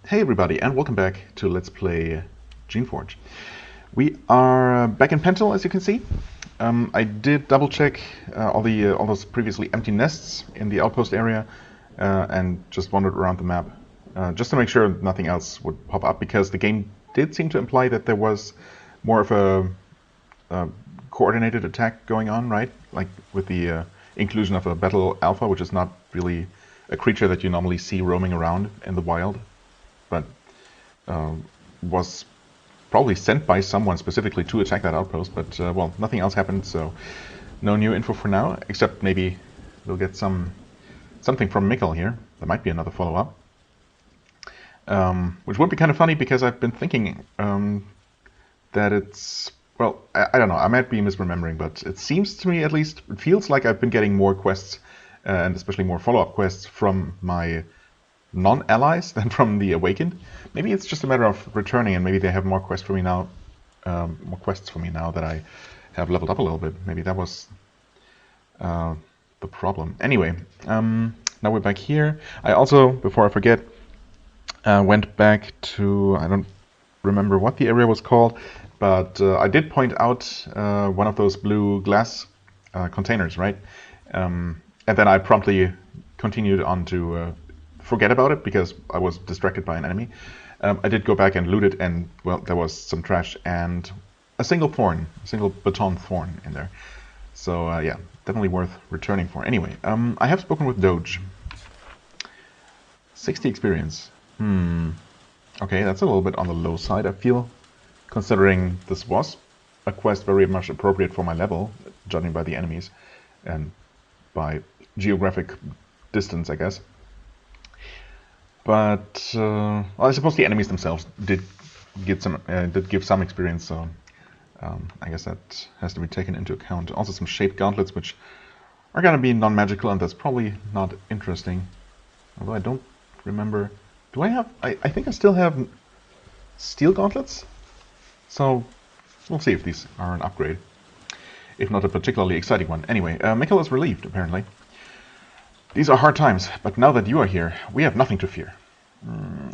Hey everybody, and welcome back to Let's Play Geneforge. We are back in Pentel, as you can see. I did double check all those previously empty nests in the outpost area, and just wandered around the map, just to make sure nothing else would pop up, because the game did seem to imply that there was more of a coordinated attack going on, right? Like with the inclusion of a battle alpha, which is not really a creature that you normally see roaming around in the wild, but was probably sent by someone specifically to attack that outpost. But well, nothing else happened, so no new info for now, except maybe we'll get something from Mikkel here. There might be another follow-up, which would be kind of funny, because I've been thinking that it's, well, I don't know, I might be misremembering, but it seems to me, at least, it feels like I've been getting more quests, and especially more follow-up quests from my non-allies than from the Awakened. Maybe it's just a matter of returning, and maybe they have more quests for me now. That I have leveled up a little bit. Maybe that was the problem. Anyway, now we're back here. I also, before I forget, went back to, I don't remember what the area was called, but I did point out one of those blue glass containers, right? And then I promptly continued on to forget about it, because I was distracted by an enemy. I did go back and loot it, and, well, there was some trash and a single baton thorn in there. So yeah, definitely worth returning for. Anyway, I have spoken with Doge. 60 experience. Okay, that's a little bit on the low side, I feel, considering this was a quest very much appropriate for my level, judging by the enemies and by geographic distance, I guess. But well, I suppose the enemies themselves did give some experience, so I guess that has to be taken into account. Also, some shaped gauntlets, which are gonna be non-magical, and that's probably not interesting. Although I don't remember. Do I have? I think I still have steel gauntlets. So we'll see if these are an upgrade, if not a particularly exciting one. Anyway, Mikkel is relieved, apparently. These are hard times, but now that you are here, we have nothing to fear.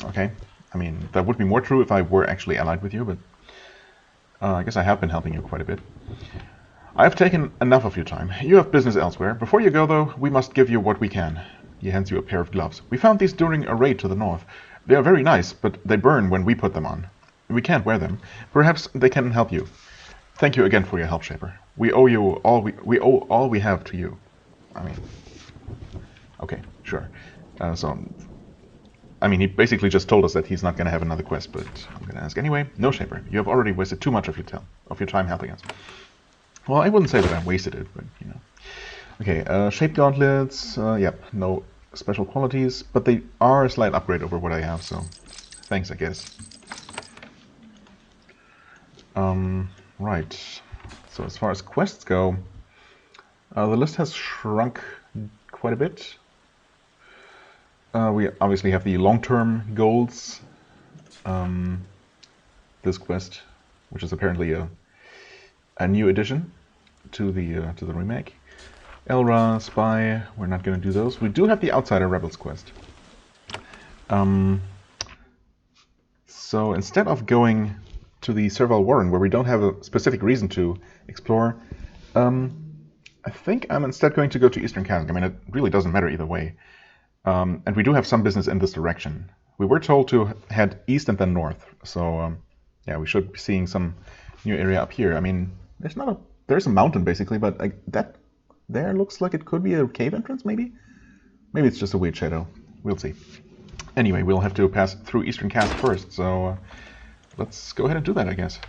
Okay, I mean, that would be more true if I were actually allied with you, but I guess I have been helping you quite a bit. I have taken enough of your time. You have business elsewhere. Before you go, though, we must give you what we can. He hands you a pair of gloves. We found these during a raid to the north. They are very nice, but they burn when we put them on. We can't wear them. Perhaps they can help you. Thank you again for your help, Shaper. We owe you all. We owe all we have to you. I mean, okay, sure. So, I mean, he basically just told us that he's not going to have another quest, but I'm going to ask anyway. No, Shaper, you have already wasted too much of your time helping us. Well, I wouldn't say that I wasted it, but, you know. Okay, shaped gauntlets, yep, no special qualities, but they are a slight upgrade over what I have, so thanks, I guess. Right. So as far as quests go, the list has shrunk quite a bit. We obviously have the long-term goals. This quest, which is apparently a new addition to the remake. Elra, Spy, we're not going to do those. We do have the Outsider Rebels quest. So instead of going to the Serval Warren, where we don't have a specific reason to explore, I think I'm instead going to go to Eastern Casket. I mean, it really doesn't matter either way. And we do have some business in this direction. We were told to head east and then north, so yeah, we should be seeing some new area up here. I mean, there's a mountain basically, but that there looks like it could be a cave entrance, maybe? Maybe it's just a weird shadow. We'll see. Anyway, we'll have to pass through Eastern Cast first, so let's go ahead and do that, I guess.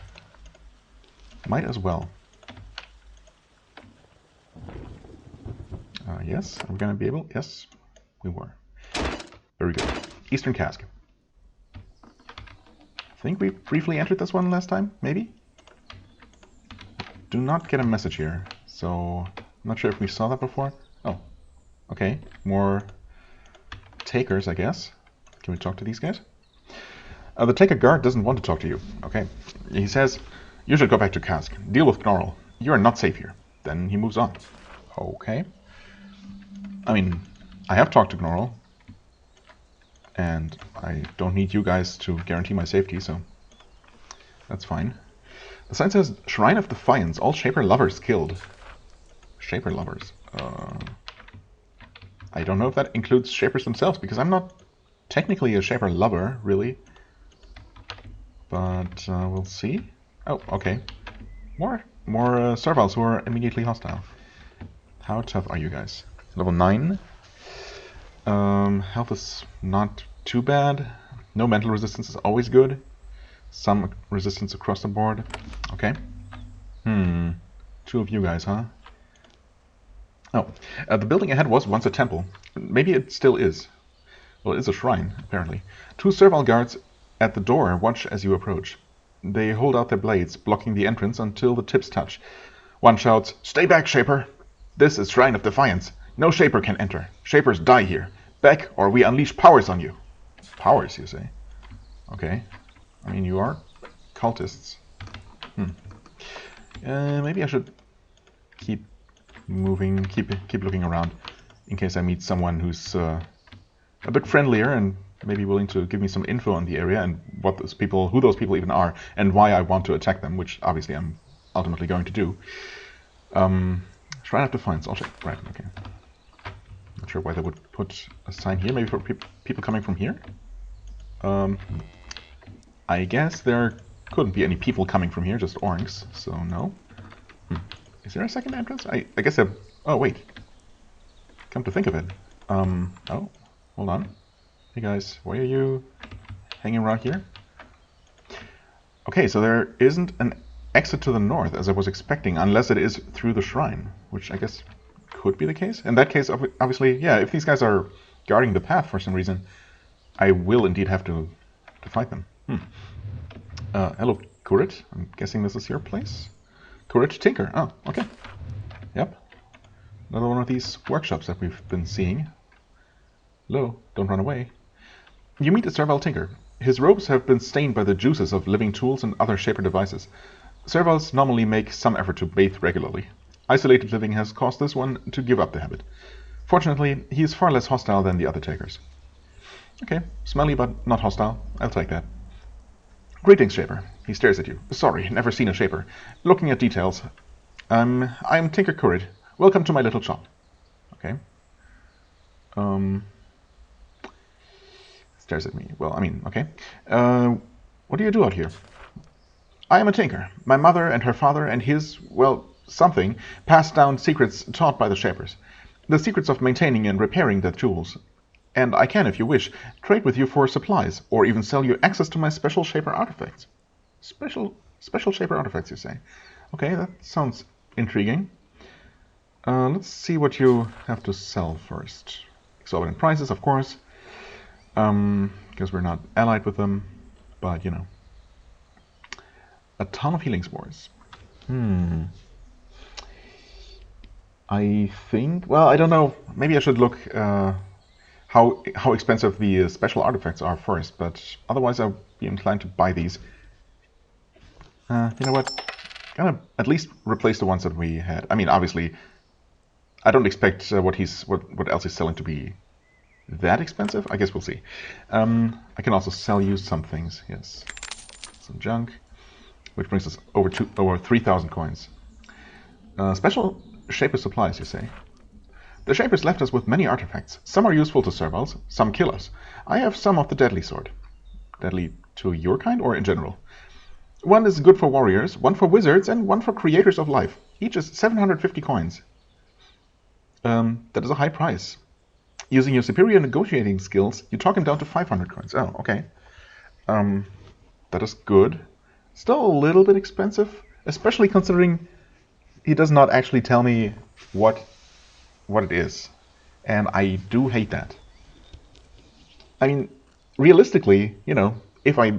Might as well. Yes, are we going to be able? Yes, we were. Very good. Eastern Cask. I think we briefly entered this one last time, maybe? Do not get a message here, so I'm not sure if we saw that before. Oh, okay. More takers, I guess. Can we talk to these guys? The taker guard doesn't want to talk to you. Okay. He says, you should go back to Cask. Deal with Gnorl. You are not safe here. Then he moves on. Okay. I mean, I have talked to Gnorl. And I don't need you guys to guarantee my safety, so that's fine. The sign says, Shrine of Defiance, all Shaper lovers killed. Shaper lovers. I don't know if that includes Shapers themselves, because I'm not technically a Shaper lover, really. But we'll see. Oh, okay. More Servals who are immediately hostile. How tough are you guys? Level 9. Health is not too bad. No mental resistance is always good. Some resistance across the board. Okay. 2 of you guys, huh? Oh, the building ahead was once a temple. Maybe it still is. Well, it is a shrine, apparently. 2 Serval guards at the door watch as you approach. They hold out their blades, blocking the entrance until the tips touch. One shouts, "Stay back, Shaper! This is Shrine of Defiance. No Shaper can enter. Shapers die here. Back, or we unleash powers on you." Powers, you say? Okay. I mean, you are cultists. Maybe I should keep moving, keep looking around, in case I meet someone who's a bit friendlier and maybe willing to give me some info on the area and who those people even are, and why I want to attack them, which obviously I'm ultimately going to do. Shrine of Defiance. I'll check. Right. Okay. Not sure why they would put a sign here. Maybe for people coming from here. I guess there couldn't be any people coming from here, just orcs. So no. Is there a second entrance? I guess I... Oh, wait. Come to think of it. Oh, hold on. Hey guys, why are you hanging around here? Okay, so there isn't an exit to the north, as I was expecting, unless it is through the shrine, which I guess could be the case. In that case, obviously, yeah, if these guys are guarding the path for some reason, I will indeed have to fight them. Hello, Kurit. I'm guessing this is your place? Kurit Tinker. Oh, okay. Yep. Another one of these workshops that we've been seeing. Hello, don't run away. You meet a Serval Tinker. His robes have been stained by the juices of living tools and other Shaper devices. Servals normally make some effort to bathe regularly. Isolated living has caused this one to give up the habit. Fortunately, he is far less hostile than the other takers. Okay, smelly but not hostile. I'll take that. Greetings, Shaper. He stares at you. Sorry, never seen a Shaper. Looking at details. I'm Tinker Kurit. Welcome to my little shop. Okay. Stares at me. Well, I mean, okay. What do you do out here? I am a tinker. My mother and her father and his, well, something, passed down secrets taught by the Shapers. The secrets of maintaining and repairing their tools. And I can, if you wish, trade with you for supplies, or even sell you access to my special Shaper artifacts. Special Shaper artifacts, you say? Okay, that sounds intriguing. Let's see what you have to sell first. Exorbitant prices, of course. Because we're not allied with them, but you know. A ton of healing spores. I think, well, I don't know. Maybe I should look how expensive the special artifacts are first, but otherwise I'll be inclined to buy these. You know what? Gonna at least replace the ones that we had. I mean, obviously, I don't expect what else he's selling to be that expensive. I guess we'll see. I can also sell you some things. Yes, some junk, which brings us over 3,000 coins. Special Shaper supplies, you say? The Shapers left us with many artifacts. Some are useful to Servals, some kill us. I have some of the deadly sort. Deadly to your kind or in general? One is good for warriors, one for wizards, and one for creators of life. Each is 750 coins. That is a high price. Using your superior negotiating skills, you talk him down to 500 coins. Oh, okay. That is good. Still a little bit expensive, especially considering he does not actually tell me what it is. And I do hate that. I mean, realistically, you know, if I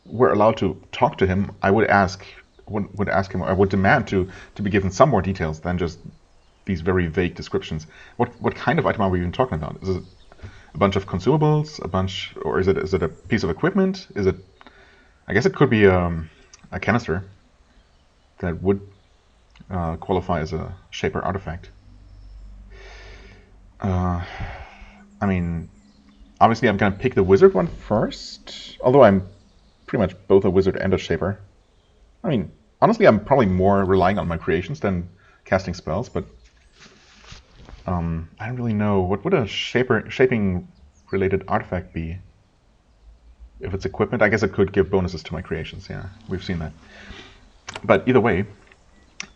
were allowed to talk to him, I would ask him, I would demand to be given some more details than just these very vague descriptions. What kind of item are we even talking about? Is it a bunch of consumables, or is it a piece of equipment? Is it? I guess it could be a canister that would qualify as a Shaper artifact. I mean, Obviously, I'm going to pick the wizard one first, although I'm pretty much both a wizard and a shaper. I mean, honestly, I'm probably more relying on my creations than casting spells, but I don't really know. What would a shaping-related artifact be? If it's equipment, I guess it could give bonuses to my creations. Yeah, we've seen that. But either way,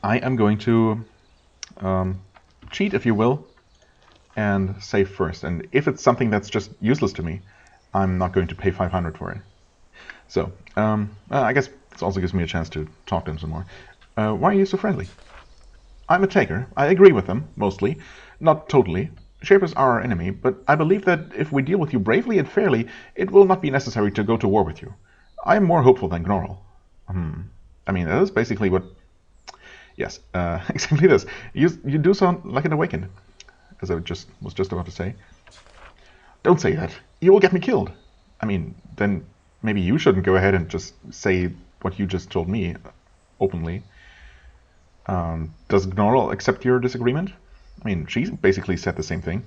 I am going to cheat, if you will, and save first. And if it's something that's just useless to me, I'm not going to pay 500 for it. So, I guess this also gives me a chance to talk to him some more. Why are you so friendly? I'm a taker. I agree with them, mostly. Not totally. Shapers are our enemy, but I believe that if we deal with you bravely and fairly, it will not be necessary to go to war with you. I am more hopeful than Gnorl. I mean, that is basically what... Yes, exactly this. You do sound like an awakened, as I was just about to say. Don't say that. You will get me killed. I mean, then maybe you shouldn't go ahead and just say what you just told me openly. Does Gnorl accept your disagreement? I mean, she basically said the same thing.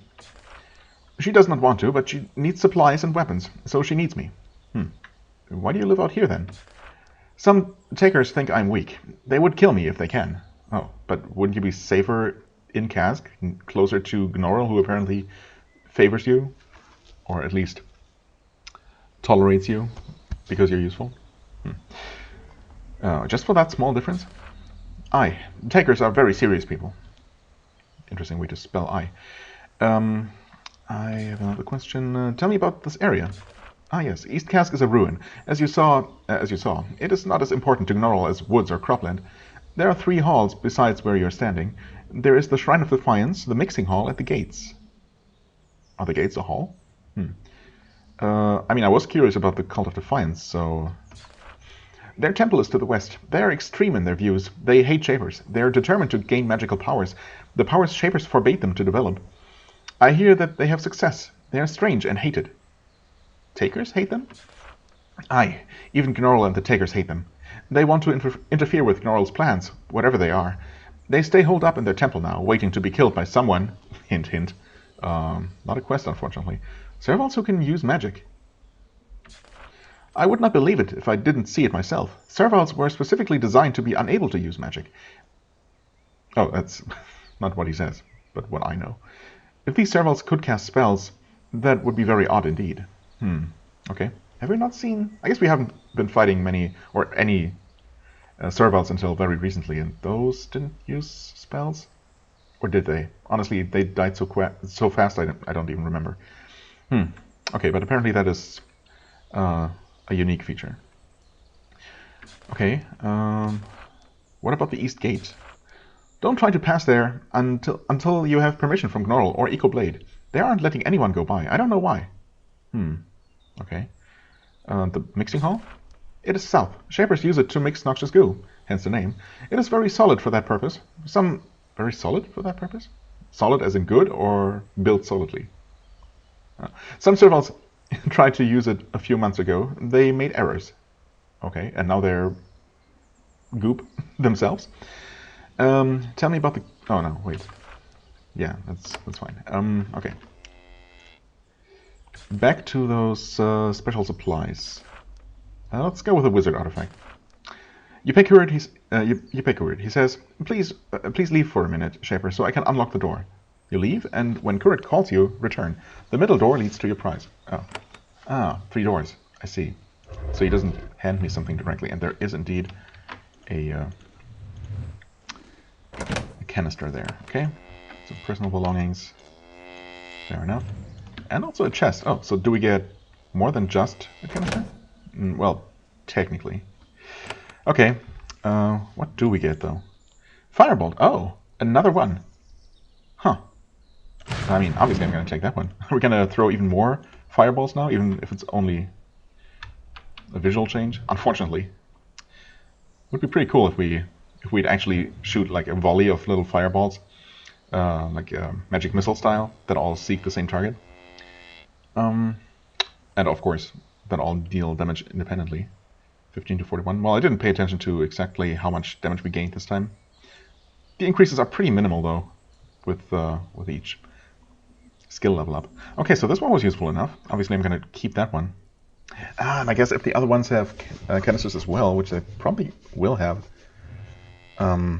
She does not want to, but she needs supplies and weapons, so she needs me. Why do you live out here then? Some takers think I'm weak. They would kill me if they can. Oh, but wouldn't you be safer in Cask, closer to Gnorl, who apparently favors you? Or at least tolerates you because you're useful? Just for that small difference? Aye, takers are very serious people. Interesting way to spell I. I have another question. Tell me about this area. Ah yes, East Cask is a ruin. As you saw, it is not as important to Gnorl as woods or cropland. There are 3 halls besides where you're standing. There is the Shrine of Defiance, the Mixing Hall, and the gates. Are the gates a hall? I mean, I was curious about the Cult of Defiance, so... Their temple is to the west. They are extreme in their views. They hate Shapers. They are determined to gain magical powers. The powers Shapers forbade them to develop. I hear that they have success. They are strange and hated. Takers hate them? Aye, even Gnorl and the Takers hate them. They want to interfere with Gnorl's plans, whatever they are. They stay holed up in their temple now, waiting to be killed by someone. Hint, hint. Not a quest, unfortunately. Servants who can use magic. I would not believe it if I didn't see it myself. Servals were specifically designed to be unable to use magic. Oh, that's not what he says, but what I know. If these servals could cast spells, that would be very odd indeed. Okay. Have we not seen... I guess we haven't been fighting many, or any, servals until very recently, and those didn't use spells? Or did they? Honestly, they died so fast I don't even remember. Okay, but apparently that is... a unique feature. Okay, what about the East Gate? Don't try to pass there until you have permission from Gnorl or Ecoblade. They aren't letting anyone go by. I don't know why. Okay. The Mixing Hall? It is south. Shapers use it to mix noxious goo, hence the name. It is very solid for that purpose. Very solid for that purpose? Solid as in good, or built solidly? Some servals tried to use it a few months ago. They made errors. Okay, and now they're goop themselves. Tell me about the... Oh no, wait. Yeah, that's fine. Okay. Back to those special supplies. Let's go with a wizard artifact. Ubiquitous, he says, please leave for a minute, Shaper, so I can unlock the door. You leave, and when Curate calls you, return. The middle door leads to your prize. Oh. Ah, 3 doors. I see. So he doesn't hand me something directly, and there is indeed a canister there. Okay, so personal belongings. Fair enough. And also a chest. Oh, so do we get more than just a canister? Well, technically. Okay, what do we get, though? Firebolt. Oh, another one. Huh. I mean, obviously I'm going to take that one. Are we going to throw even more fireballs now, even if it's only a visual change? Unfortunately. It would be pretty cool if we'd actually shoot like a volley of little fireballs, like magic missile style, that all seek the same target. And of course, that all deal damage independently. 15 to 41. Well, I didn't pay attention to exactly how much damage we gained this time. The increases are pretty minimal though, with each. skill level up. Okay, so this one was useful enough. Obviously, I'm going to keep that one. And I guess if the other ones have canisters as well, which they probably will have, I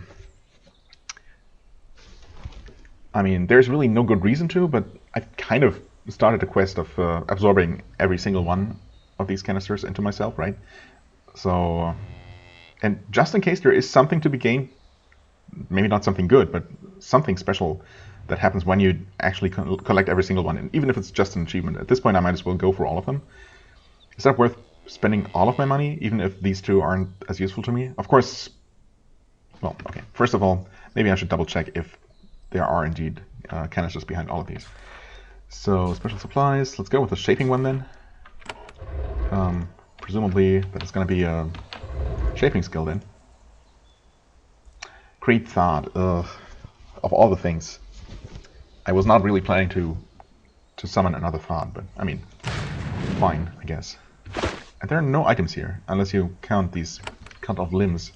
mean, there's really no good reason to, but I kind of started a quest of absorbing every single one of these canisters into myself, right? So, and just in case there is something to be gained, maybe not something good, but something special that happens when you actually collect every single one, and even if it's just an achievement. At this point, I might as well go for all of them. Is that worth spending all of my money, even if these two aren't as useful to me? Of course, well, okay. First of all, maybe I should double check if there are indeed canisters behind all of these. So, special supplies, let's go with the shaping one then. Presumably that it's going to be a shaping skill then. Create Thought, of all the things. I was not really planning to summon another Thought, but I mean, fine, I guess. And there are no items here, unless you count these cut off limbs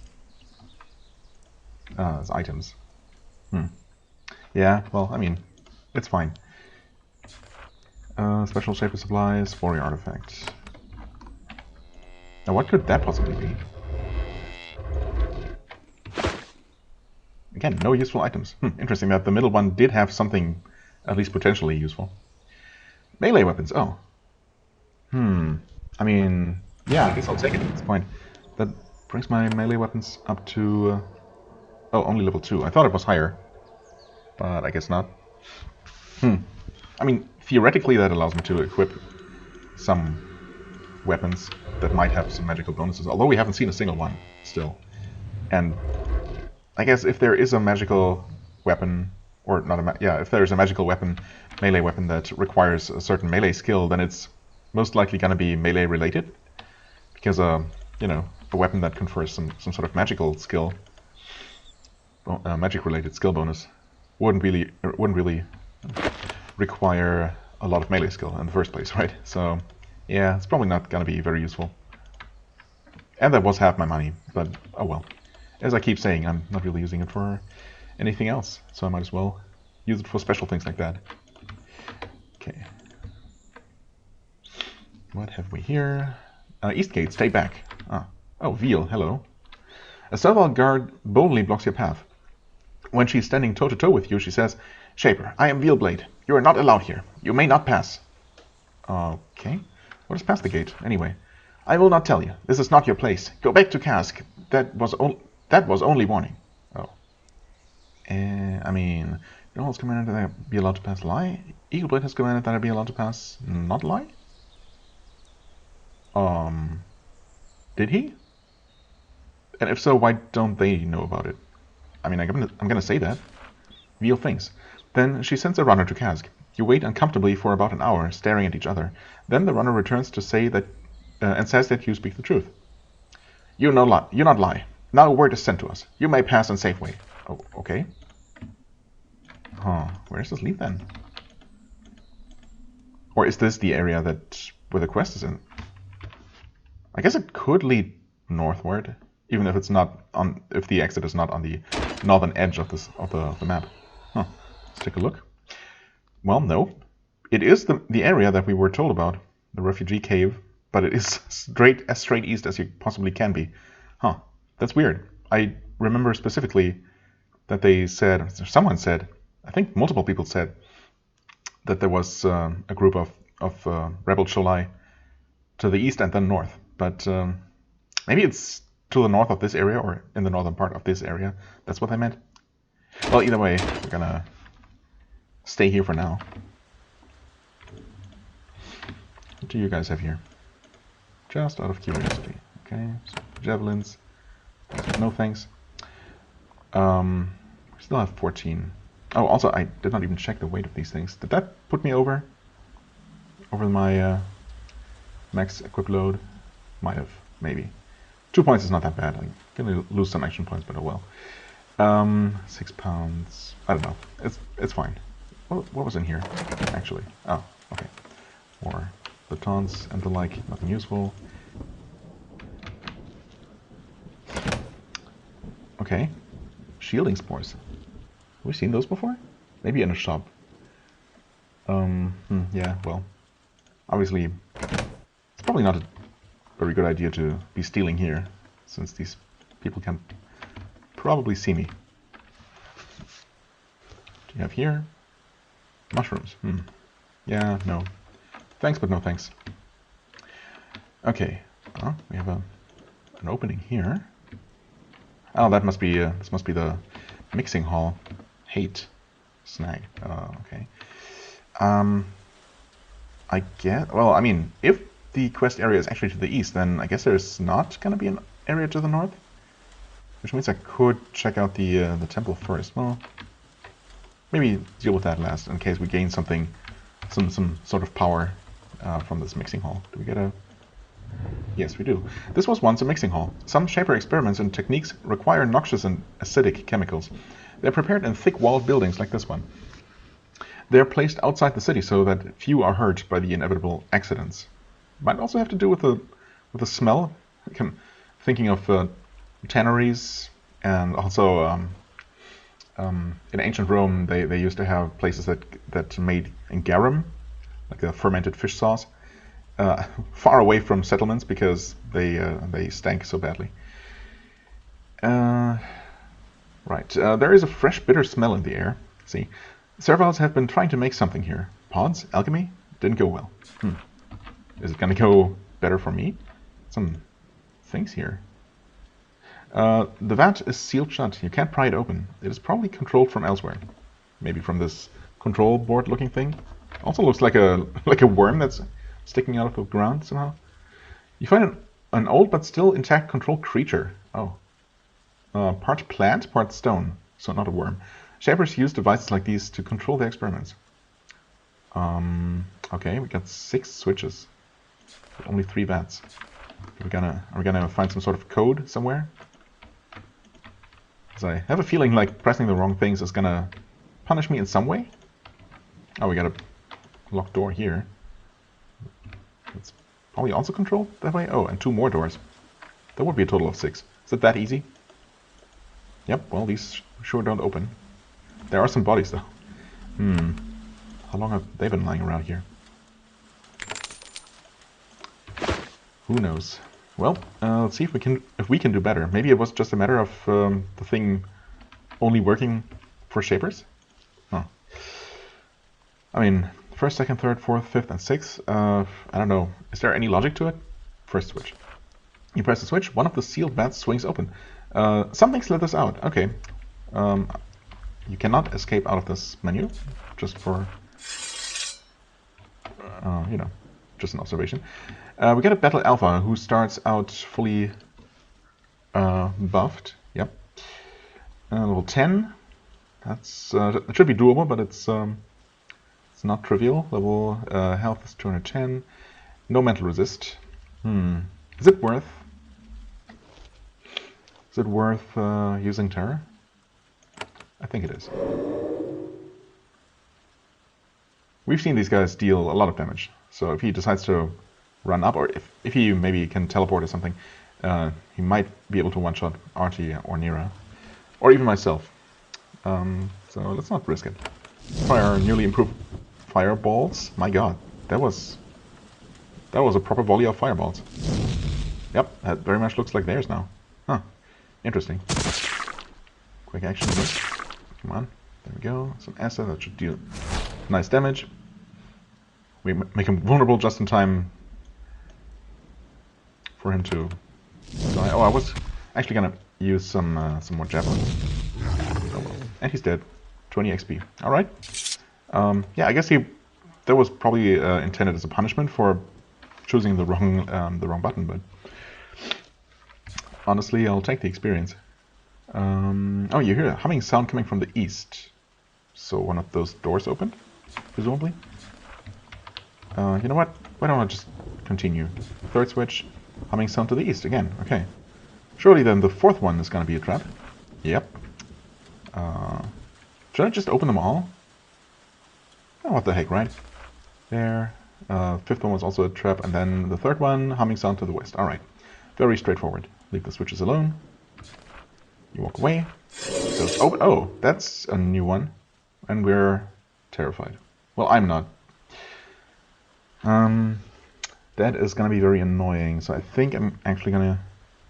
as items. Yeah, well, I mean, it's fine. Special shaper supplies, warrior artifact. Now what could that possibly be? Again, no useful items. Interesting that the middle one did have something at least potentially useful. Melee weapons, oh. I mean, yeah, I guess I'll take it at this point. That brings my melee weapons up to... oh, only level 2. I thought it was higher, but I guess not. I mean, theoretically that allows me to equip some weapons that might have some magical bonuses, although we haven't seen a single one still. And I guess if there is a magical weapon, or not a if there's a magical weapon, melee weapon that requires a certain melee skill, then it's most likely going to be melee related, because you know, a weapon that confers some sort of magical skill, magic related skill bonus, wouldn't really require a lot of melee skill in the first place, right? So yeah, it's probably not going to be very useful. And that was half my money, but oh well. As I keep saying, I'm not really using it for anything else, so I might as well use it for special things like that. Okay. What have we here? Eastgate, stay back. Oh, Veal, hello. A servile guard boldly blocks your path. When she's standing toe-to-toe with you, she says, "Shaper, I am Vealblade. You are not allowed here. You may not pass." Okay. What is past the gate, anyway? "I will not tell you. This is not your place. Go back to Casket. That was only warning." Oh. I mean, General has commanded that I be allowed to pass lie. Eagleblade has commanded that I be allowed to pass not lie? Did he? And if so, why don't they know about it? I mean, I'm gonna say that. Veal thinks. Then she sends a runner to Casket. You wait uncomfortably for about an hour, staring at each other. Then the runner returns to say that, and says that you speak the truth. You not lie. Now word is sent to us. You may pass in safe way." Oh, okay. Huh. Where does this lead then? Or is this the area where the quest is in? I guess it could lead northward, even if it's not on. If the exit is not on the northern edge of the map. Huh. Let's take a look. Well, no. It is the area that we were told about, the refugee cave, but it is as straight east as you possibly can be. Huh. That's weird. I remember specifically that someone said, I think multiple people said, that there was a group of rebel Cholai to the east and then north. But maybe it's to the north of this area, or in the northern part of this area. That's what they meant. Well, either way, we're gonna stay here for now. What do you guys have here? Just out of curiosity. Okay, so javelins. No thanks. We still have 14. Oh, also, I did not even check the weight of these things. Did that put me over my max equip load? Might have, maybe. 2 points is not that bad. I'm gonna lose some action points, but oh well. 6 pounds. I don't know. It's fine. What was in here, actually? Oh, okay. More batons and the like. Nothing useful. Okay. Shielding spores. Have we seen those before? Maybe in a shop. Yeah, well, obviously, it's probably not a very good idea to be stealing here, since these people can probably see me. Do you have here? Mushrooms. Yeah, no. Thanks, but no thanks. Okay, we have an opening here. Oh, that must be this must be the mixing hall. Hate snag. Okay. I guess. Well, I mean, if the quest area is actually to the east, then I guess there's not gonna be an area to the north, which means I could check out the temple first. Well, maybe deal with that last in case we gain something, some sort of power from this mixing hall. Do we get a? Yes, we do. This was once a mixing hall. Some shaper experiments and techniques require noxious and acidic chemicals. They're prepared in thick-walled buildings like this one. They're placed outside the city so that few are hurt by the inevitable accidents. Might also have to do with the smell. I'm thinking of tanneries, and also in ancient Rome they used to have places that made garum, like a fermented fish sauce. Far away from settlements because they stank so badly. Right, there is a fresh, bitter smell in the air. See, Servals have been trying to make something here. Pods, alchemy, didn't go well. Is it gonna go better for me? Some things here. The vat is sealed shut. You can't pry it open. It is probably controlled from elsewhere. Maybe from this control board-looking thing. Also looks like a worm that's sticking out of the ground somehow. You find an old but still intact control creature. Oh. Part plant, part stone. So not a worm. Shapers use devices like these to control their experiments. Okay, we got 6 switches. But only 3 vats. Are we gonna find some sort of code somewhere? Because I have a feeling like pressing the wrong things is gonna punish me in some way. Oh, we got a locked door here. It's probably also controlled that way. Oh, and 2 more doors. That would be a total of 6. Is it that easy? Yep, well, these sure don't open. There are some bodies, though. How long have they been lying around here? Who knows? Well, let's see if we can do better. Maybe it was just a matter of the thing only working for shapers? Huh. I mean, first, second, third, fourth, fifth, and sixth. I don't know. Is there any logic to it? First switch. You press the switch, one of the sealed vats swings open. Something slithers out. Okay. You cannot escape out of this menu, just for, you know, just an observation. We get a Battle Alpha who starts out fully buffed. Yep. Level 10. That's it should be doable, but it's not trivial. Level health is 210. No mental resist. Is it worth? Is it worth using terror? I think it is. We've seen these guys deal a lot of damage, so if he decides to run up, or if he maybe can teleport or something, he might be able to one-shot Artie or Nira, or even myself. So let's not risk it. Fire newly improved fireballs. My god, that was a proper volley of fireballs. Yep, that very much looks like theirs now. Huh, interesting. Quick action. Come on, there we go. Some acid that should deal nice damage. We make him vulnerable just in time for him to die. Oh, I was actually gonna use some more javelins. Oh well. And he's dead. 20 XP. All right. Yeah, I guess that was probably intended as a punishment for choosing the wrong button, but honestly, I'll take the experience. Oh, you hear a humming sound coming from the east. So one of those doors opened, presumably. You know what? Why don't I just continue? Third switch, humming sound to the east again. Okay. Surely then the fourth one is going to be a trap. Yep. Should I just open them all? Oh, what the heck, right? There. Fifth one was also a trap, and then the third one, humming sound to the west. Alright. Very straightforward. Leave the switches alone. You walk away. Goes open. Oh, that's a new one. And we're terrified. Well, I'm not. That is gonna be very annoying. So I think I'm actually gonna...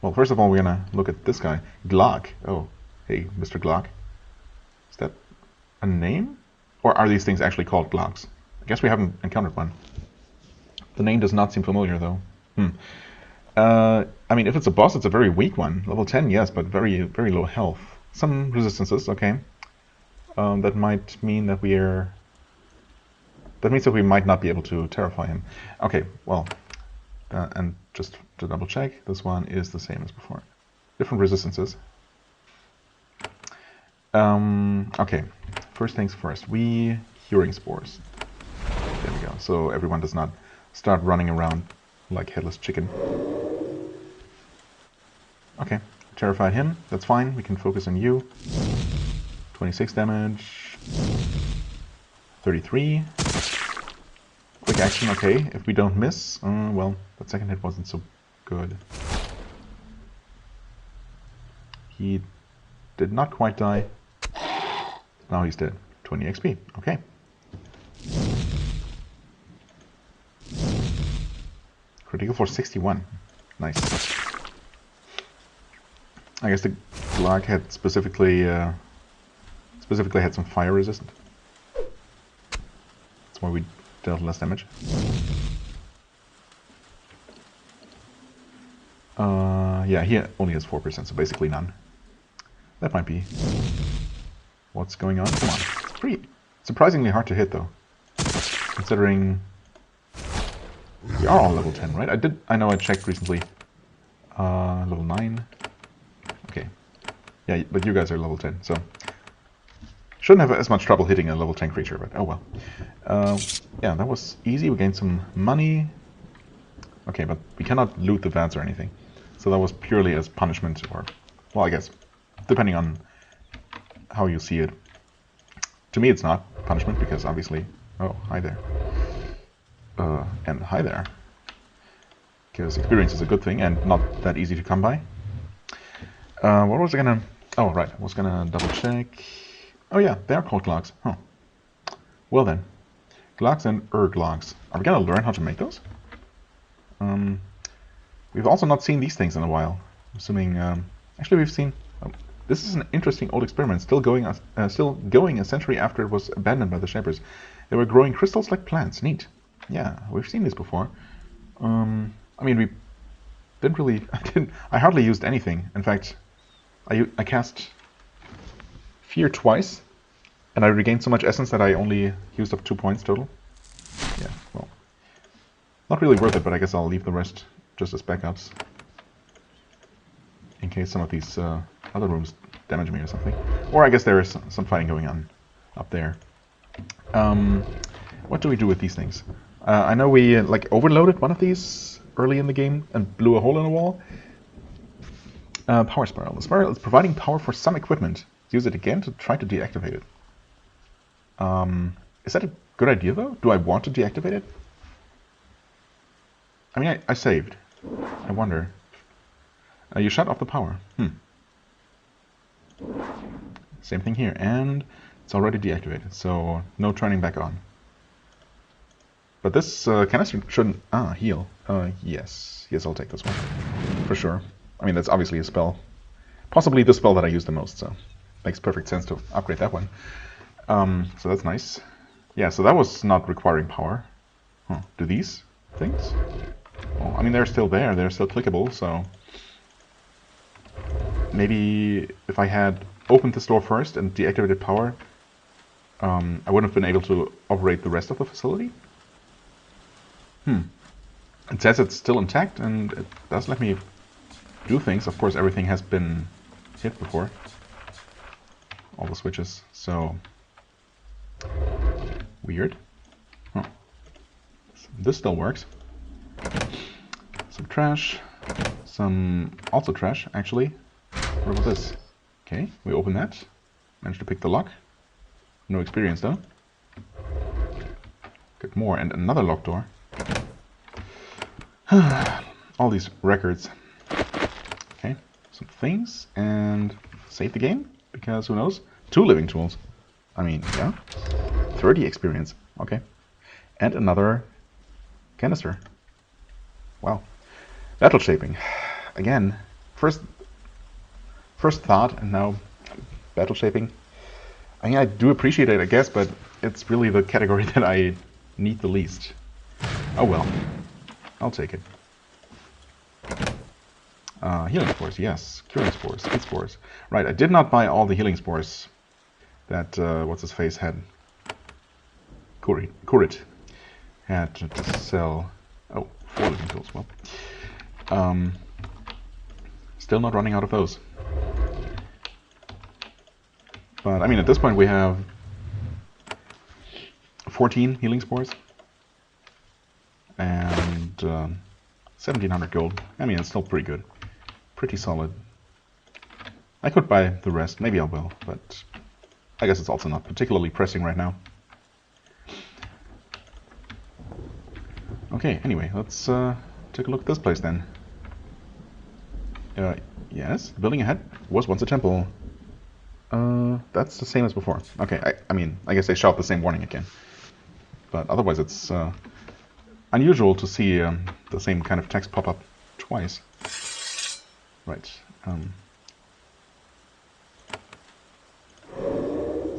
Well, first of all, we're gonna look at this guy. Glock. Oh, hey, Mr. Glock. Is that a name? Or are these things actually called Glocks? I guess we haven't encountered one. The name does not seem familiar, though. I mean, if it's a boss, it's a very weak one. Level 10, yes, but very, very low health. Some resistances, okay. That might mean that we're... That means that we might not be able to terrify him. Okay, well, and just to double check, this one is the same as before. Different resistances. Okay, first things first. Curing spores. There we go. So everyone does not start running around like headless chicken. Okay, terrified him. That's fine. We can focus on you. 26 damage. 33. Quick action, okay. If we don't miss, well, that second hit wasn't so good. He did not quite die. Now he's dead. 20 XP, okay. Critical for 61. Nice. I guess the Glock had specifically had some fire resistant. That's why we dealt less damage. Yeah, he only has 4%, so basically none. That might be what's going on. Come on. It's pretty surprisingly hard to hit, though. Considering we are all level 10, right? I know I checked recently. Level 9. Okay. Yeah, but you guys are level 10, so shouldn't have as much trouble hitting a level 10 creature, but oh well. Yeah, that was easy. We gained some money. Okay, but we cannot loot the vats or anything. So that was purely as punishment, or, well, I guess, depending on how you see it. To me, it's not punishment, because obviously... Oh, hi there. And hi there. Because experience is a good thing, and not that easy to come by. What was I gonna... Oh, right, I was gonna double check... Oh yeah, they are called Glocks. Huh. Well then. Glocks and Glocks. Are we gonna learn how to make those? We've also not seen these things in a while. I'm assuming... actually, we've seen... Oh, this is an interesting old experiment, still going a century after it was abandoned by the Shapers. They were growing crystals like plants. Neat. Yeah, we've seen this before. I mean, we didn't really... I hardly used anything. In fact, I cast Fear twice, and I regained so much essence that I only used up 2 points total. Yeah, well, not really worth it, but I guess I'll leave the rest just as backups. In case some of these other rooms damage me or something. Or I guess there is some fighting going on up there. What do we do with these things? I know we like overloaded one of these early in the game and blew a hole in the wall. Power spiral. The spiral is providing power for some equipment. Use it again to try to deactivate it. Is that a good idea though? Do I want to deactivate it? I mean, I saved. I wonder. You shut off the power. Same thing here, and it's already deactivated, so no turning back on. But this canister shouldn't... heal. Yes, I'll take this one. For sure. I mean, that's obviously a spell. Possibly the spell that I use the most, so... Makes perfect sense to upgrade that one. So that's nice. Yeah, so that was not requiring power. Huh. Do these things? Well, I mean, they're still there. They're still clickable, so... Maybe if I had opened this door first and deactivated power, I wouldn't have been able to operate the rest of the facility? It says it's still intact, and it does let me do things. Of course, everything has been hit before. All the switches, so... Weird. Huh. This still works. Some trash. Some... also trash, actually. What about this? Okay, we open that. Managed to pick the lock. No experience, though. Get more, and another locked door. All these records. Okay, some things, and save the game, because who knows? 2 living tools. I mean, yeah. 30 experience. Okay. And another canister. Wow. Battle shaping. Again, first thought, and now battle shaping. I mean, I do appreciate it, I guess, but it's really the category that I need the least. Oh well. I'll take it. Healing spores, yes. Curing spores, speed spores. Right, I did not buy all the healing spores that, what's-his-face had. Kurit had to sell. Oh, 4 living tools, well. Still not running out of those. But, I mean, at this point we have 14 healing spores. And 1,700 gold. I mean, it's still pretty good. Pretty solid. I could buy the rest. Maybe I will, but I guess it's also not particularly pressing right now. Okay, anyway, let's take a look at this place then. Yes, the building ahead was once a temple. That's the same as before. Okay, I mean, I guess they shout the same warning again. But otherwise it's unusual to see the same kind of text pop up twice. Right.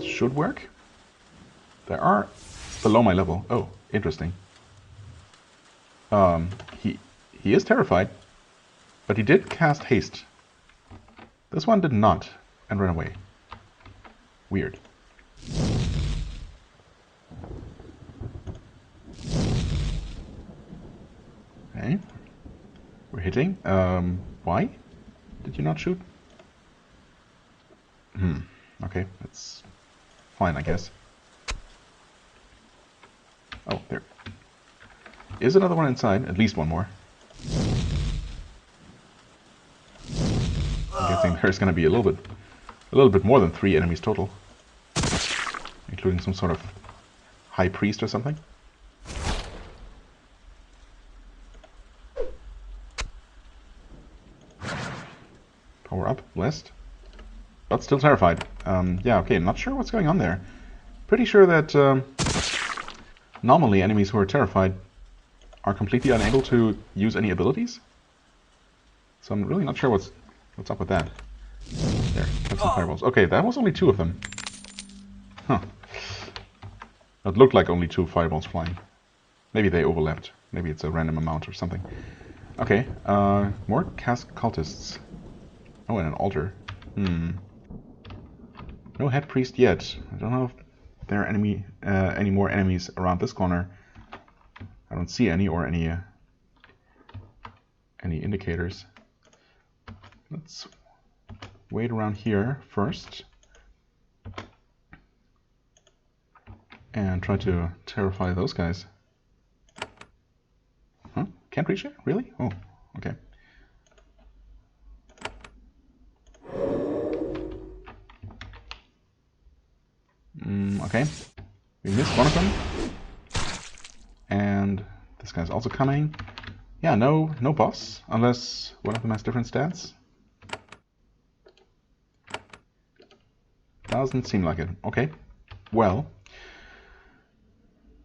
Should work. There are below my level. Oh, interesting. He is terrified, but he did cast haste. This one did not, and ran away. Weird. Okay. We're hitting. Why did you not shoot? Okay, that's fine, I guess. Oh, there is another one inside. At least one more. I'm guessing there's going to be a little bit more than 3 enemies total, including some sort of high priest or something. Power up, blessed, but still terrified. Yeah, okay, not sure what's going on there. Pretty sure that normally enemies who are terrified are completely unable to use any abilities. So I'm really not sure what's up with that. There, have some fireballs. Okay, that was only 2 of them. Huh. It looked like only 2 fireballs flying. Maybe they overlapped. Maybe it's a random amount or something. Okay, more cultists. Oh, and an altar. No head priest yet. I don't know if there are any more enemies around this corner. I don't see any, or any indicators. Let's wait around here first and try to terrify those guys. Huh? Can't reach it? Really? Oh, okay. Okay. We missed one of them. And this guy's also coming. Yeah, no boss, unless one of them has different stats. Doesn't seem like it. Okay. Well,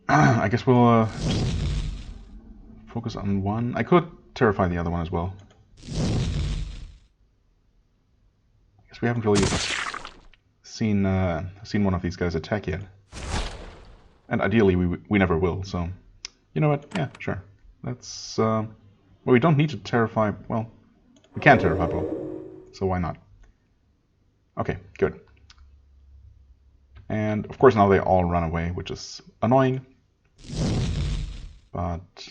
I guess we'll just focus on one. I could terrify the other one as well. I guess we haven't really seen one of these guys attack yet, and ideally we never will. So, you know what? Yeah, sure. Let's. Well, we don't need to terrify. Well, we can terrify both, so why not? Okay, good. And of course now they all run away, which is annoying, but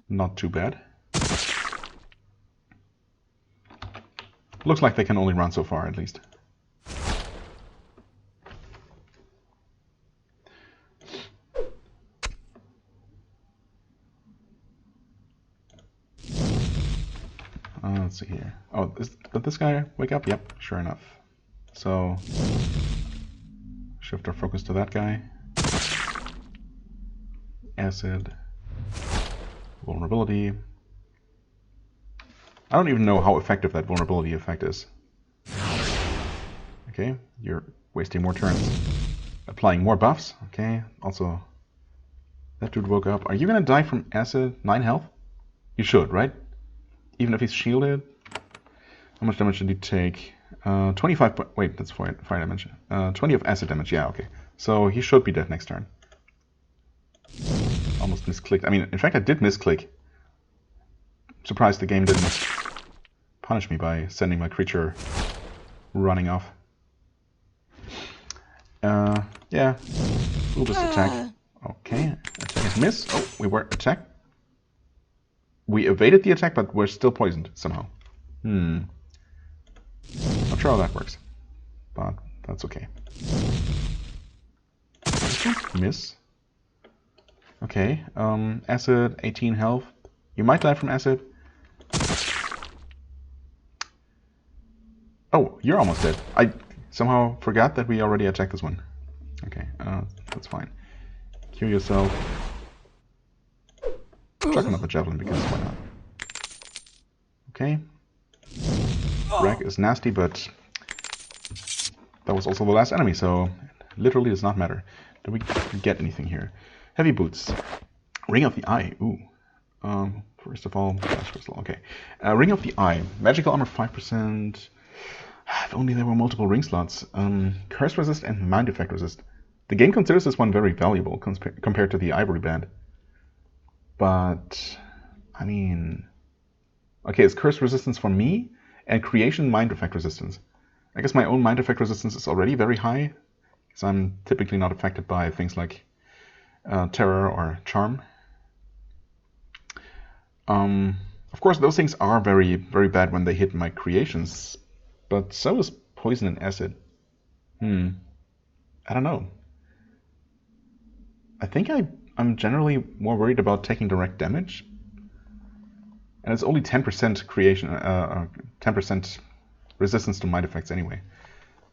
not too bad. Looks like they can only run so far, at least. Let's see here. Oh, did this guy wake up? Yep, sure enough. So, shift our focus to that guy. Acid. Vulnerability. I don't even know how effective that vulnerability effect is. Okay, you're Wasting more turns. Applying more buffs. Okay, also that dude woke up. Are you gonna die from acid? 9 health? You should, right? Even if he's shielded? How much damage did he take? 25. Wait, that's fire damage. 20 of acid damage. Yeah, okay. So he should be dead next turn. Almost misclicked. I mean, in fact, I did misclick. Surprised the game didn't punish me by sending my creature running off. Yeah. We'll just attack. Okay. Attack is miss. Oh, we were attacked. We evaded the attack, but we're still poisoned somehow. Not sure how that works. But that's okay. Miss. Okay. Acid, 18 health. You might die from acid. Oh, you're almost dead. I somehow forgot that we already attacked this one. Okay, that's fine. Cure yourself. Chuck another javelin because why not? Okay. Wreck is nasty, but that was also the last enemy, so it literally does not matter. Do we get anything here? Heavy boots. Ring of the Eye. Ooh. First of all, flash crystal. Okay. Ring of the Eye. Magical armor 5%. If only there were multiple ring slots. Curse resist and mind effect resist. The game considers this one very valuable compared to the Ivory Band. But, I mean... Okay, it's curse resistance for me, and creation mind effect resistance. I guess my own mind effect resistance is already very high, because I'm typically not affected by things like terror or charm. Of course, those things are very, very bad when they hit my creations, but so is poison and acid. I don't know. I think I'm generally more worried about taking direct damage. And it's only 10% creation, 10% resistance to mind effects anyway.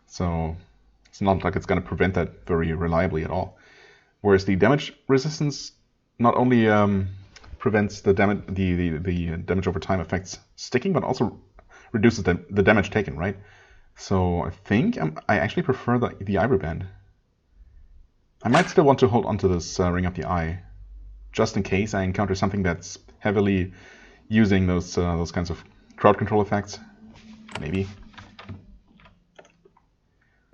So it's not like it's going to prevent that very reliably at all. Whereas the damage resistance not only prevents the damage over time effects sticking, but also reduces the damage taken, right? So I think I actually prefer the Ivory Band. I might still want to hold onto this Ring of the Eye, just in case I encounter something that's heavily using those kinds of crowd control effects. Maybe.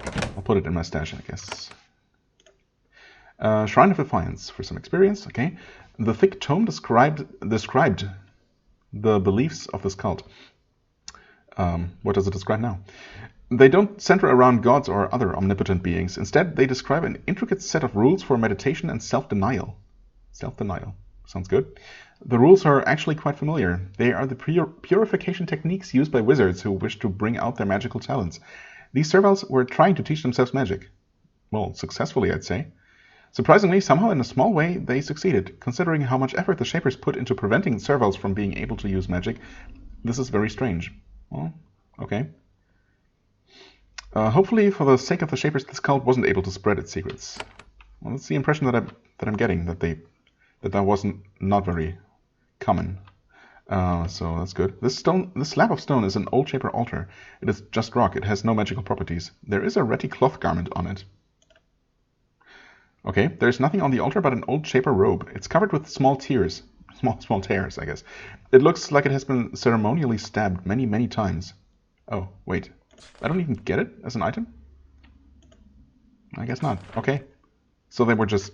I'll put it in my stash, I guess. Shrine of Defiance for some experience. Okay. The thick tome described the beliefs of this cult. What does it describe now? They don't center around gods or other omnipotent beings. Instead, they describe an intricate set of rules for meditation and self-denial. Self-denial. Sounds good. The rules are actually quite familiar. They are the purification techniques used by wizards who wish to bring out their magical talents. These serviles were trying to teach themselves magic. Well, successfully, I'd say. Surprisingly, somehow in a small way, they succeeded. Considering how much effort the Shapers put into preventing serviles from being able to use magic, this is very strange. Well, okay. Hopefully, for the sake of the Shapers, this cult wasn't able to spread its secrets. Well, that's the impression that I'm getting, that wasn't not very common. So that's good. This slab of stone is an old Shaper altar. It is just rock. It has no magical properties. There is a ratty cloth garment on it. Okay, there's nothing on the altar but an old Shaper robe. It's covered with small tears. Small tears, I guess. It looks like it has been ceremonially stabbed many, many times. Oh, wait. I don't even get it as an item? I guess not. Okay. So they were just,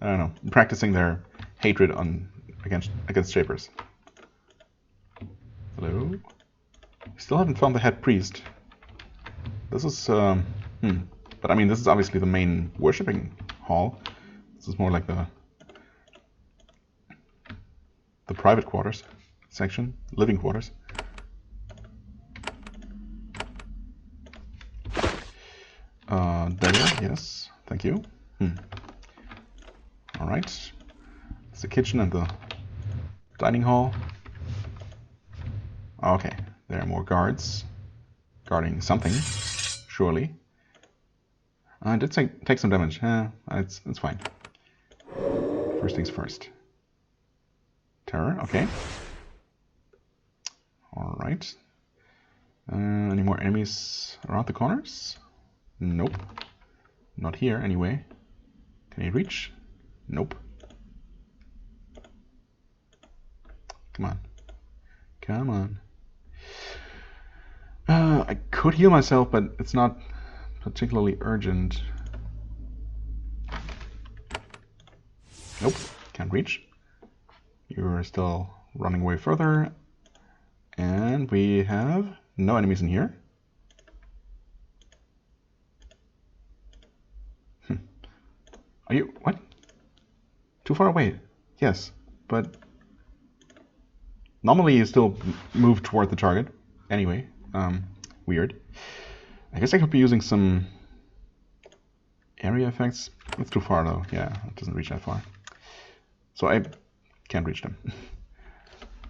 I don't know, practicing their hatred against Shapers. Hello? Still haven't found the head priest. This is, But I mean, this is obviously the main worshipping hall. This is more like the private quarters section, living quarters. Dagger, yes, thank you. All right, it's the kitchen and the dining hall. Okay, there are more guards guarding something, surely. I did take some damage. It's fine. First things first. Terror, okay. Alright. Any more enemies around the corners? Nope. Not here, anyway. Can he reach? Nope. Come on. Come on. I could heal myself, but it's not particularly urgent. Nope. Can't reach. You're still running away further. And we have no enemies in here. Are you... what? Too far away. Yes, but... normally you still move toward the target. Anyway, weird. I guess I could be using some area effects. It's too far though. Yeah, it doesn't reach that far. So I can't reach them.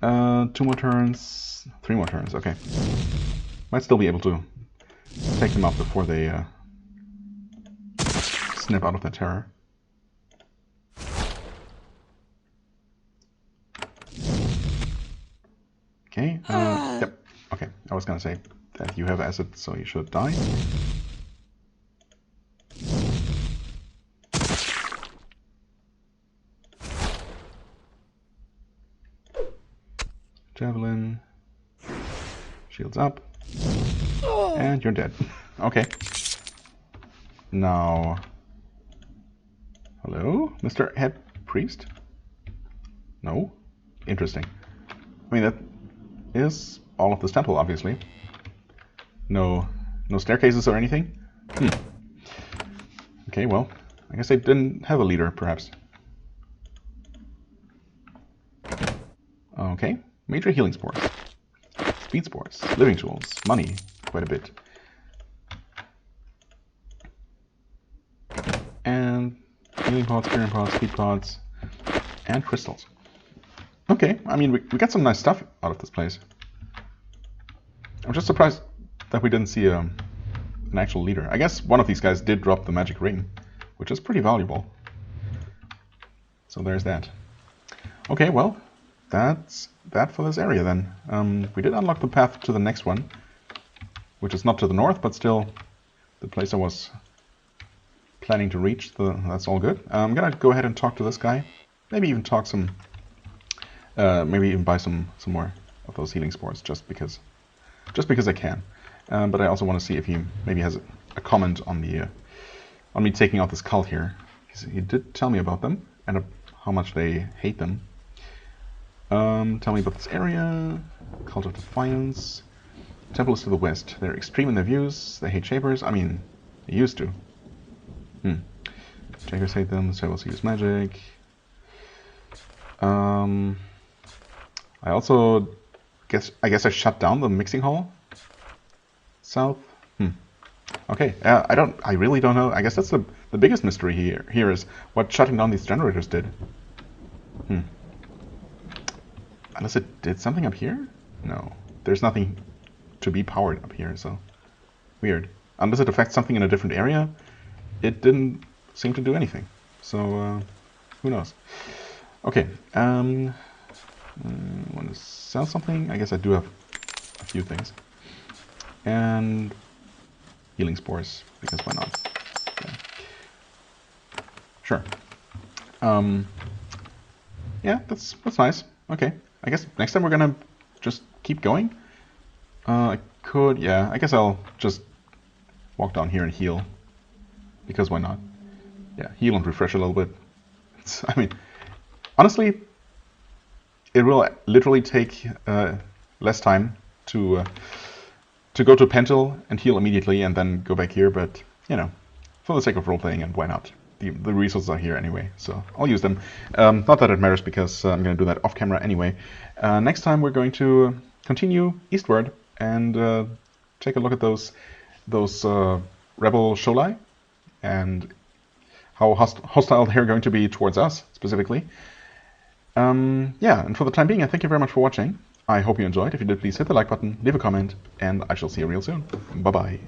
2 more turns, 3 more turns, okay. Might still be able to take them out before they snap out of their terror. Okay, yep, okay. I was gonna say that you have acid, so you should die. Javelin, shields up, and you're dead. Okay. Now, hello, Mr. Head Priest? No? Interesting. I mean, that is all of this temple, obviously. No staircases or anything? Okay, well, I guess they didn't have a leader, perhaps. Okay. Major healing spores, speed spores, living tools, money, quite a bit. And healing pods, curing pods, speed pods, and crystals. Okay, I mean, we got some nice stuff out of this place. I'm just surprised that we didn't see an actual leader. I guess one of these guys did drop the magic ring, which is pretty valuable. So there's that. Okay, well, that's that for this area then. We did unlock the path to the next one, which is not to the north, but still the place I was planning to reach. That's all good. I'm gonna go ahead and talk to this guy. Maybe even talk some, maybe even buy some more of those healing spores, just because I can. But I also want to see if he maybe has a comment on the on me taking out this cult here. He did tell me about them and how much they hate them. Tell me about this area. Cult of Defiance. Temple is to the west. They're extreme in their views. They hate Shapers. I mean, they used to. Shapers hate them. Shapers use magic. I also guess I shut down the mixing hall. South. Okay. I really don't know. I guess that's the biggest mystery here is what shutting down these generators did. Unless it did something up here? No. There's nothing to be powered up here, so... weird. Unless it affects something in a different area, it didn't seem to do anything. So, who knows? Okay. Want to sell something? I guess I do have a few things. And... healing spores, because why not? Yeah. Sure. Yeah, that's nice. Okay. I guess next time we're gonna just keep going. I guess I'll just walk down here and heal. Because why not? Yeah, heal and refresh a little bit. I mean, honestly, it will literally take less time to go to Pentil and heal immediately and then go back here, but, you know, for the sake of role-playing, and why not? The resources are here anyway, so I'll use them. Not that it matters, because I'm going to do that off-camera anyway. Next time we're going to continue eastward and take a look at those rebel Sholai and how hostile they're going to be towards us, specifically. Yeah, and for the time being, I thank you very much for watching. I hope you enjoyed. If you did, please hit the like button, leave a comment, and I shall see you real soon. Bye-bye.